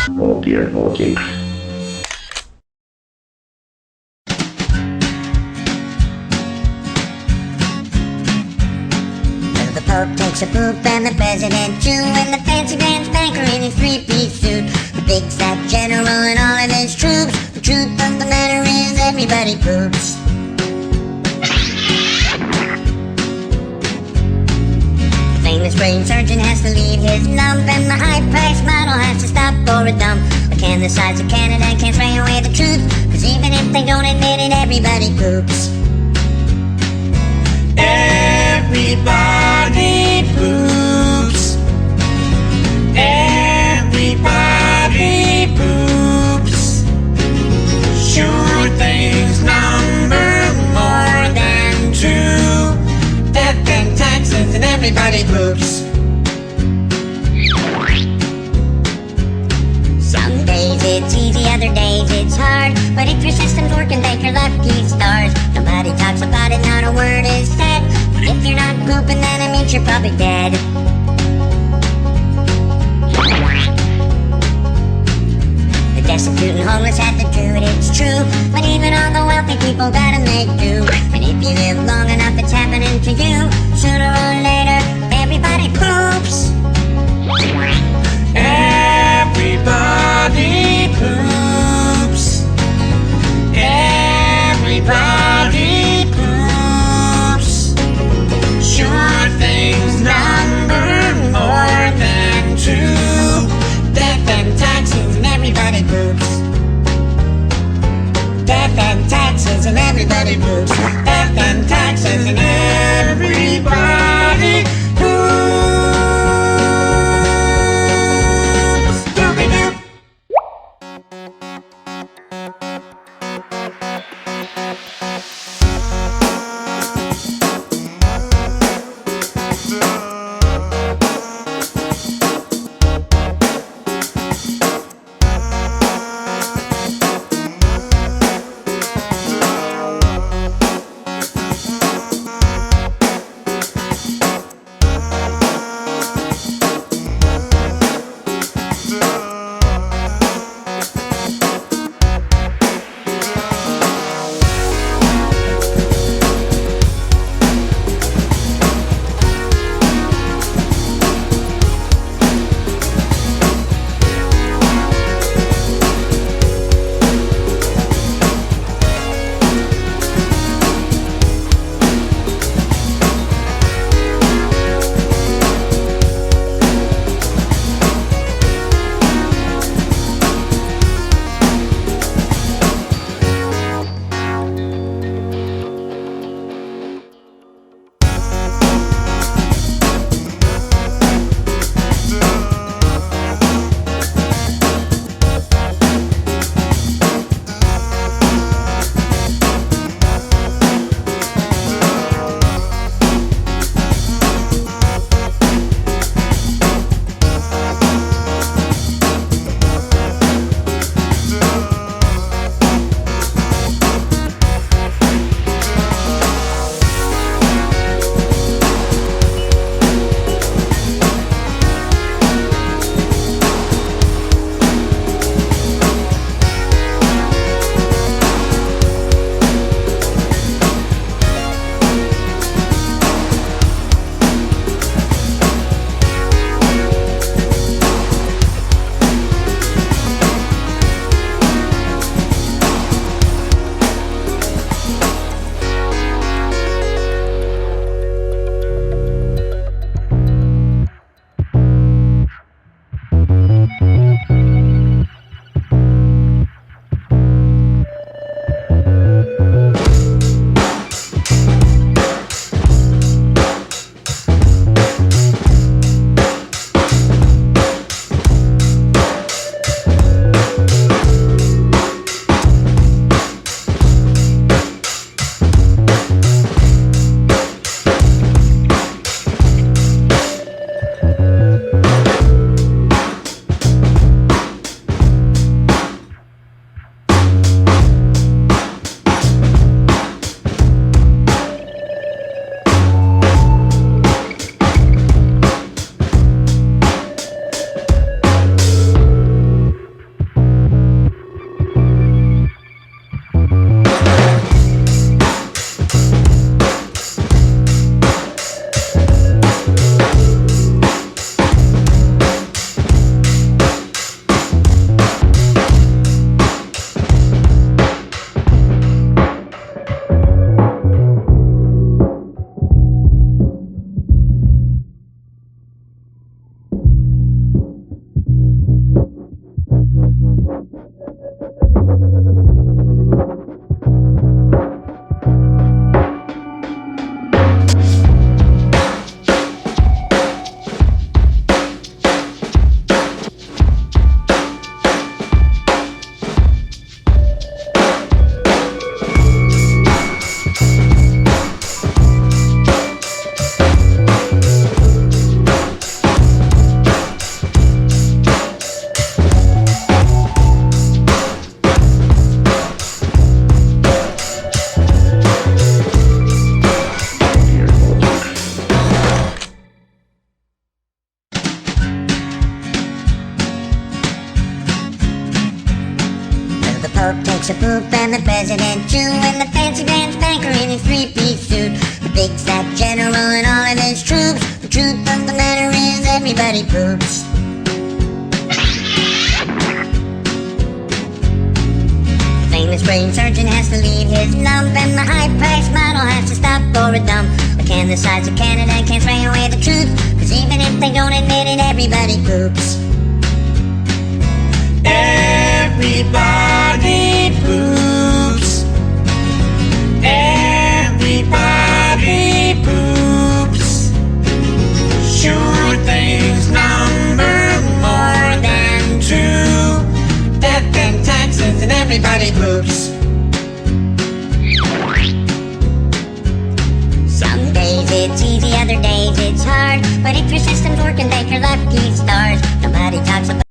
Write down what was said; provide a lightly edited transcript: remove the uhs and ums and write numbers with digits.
Oh dear, oh dear. Well, the Pope takes a poop and the President too, and the fancy pants banker in his three-piece suit, the big fat general and all of his troops. The truth of the matter is everybody poops. The famous brain surgeon has to leave his lump, and the high-priced model has to stop for a dump. But can the sides of Canada can't spray away the truth, 'cause even if they don't admit it, everybody poops. Everybody poops. Everybody poops. Sure things number more than two. Death and taxes and everybody poops. Some days it's easy, other days it's hard, but if your system's working, thank your lucky stars. Nobody talks about it, not a word is said. But if you're not pooping, then it means you're probably dead. The destitute and homeless have to do it, it's true, but even all the wealthy people gotta make do. And if you live long enough, it's happening to you. Sooner or later, everybody poops. Everybody poops. Everybody poops. Sure things number more than two. Death and taxes and everybody poops. Death and taxes and everybody poops. Death and taxes and everybody poops. Doobie-doo. Pope takes a poop and the president too, and the fancy pants banker in his three-piece suit. The big fat general and all of his troops. The truth of the matter is everybody poops. The famous brain surgeon has to leave his lump, and the high-priced model has to stop for a dump. But can the size of Canada can't spray away the truth? 'Cause even if they don't admit it, everybody poops. Everybody poops. Everybody poops. Sure things number more than two. Death and taxes and everybody poops. Some days it's easy, other days it's hard. But if your system's working, take your lucky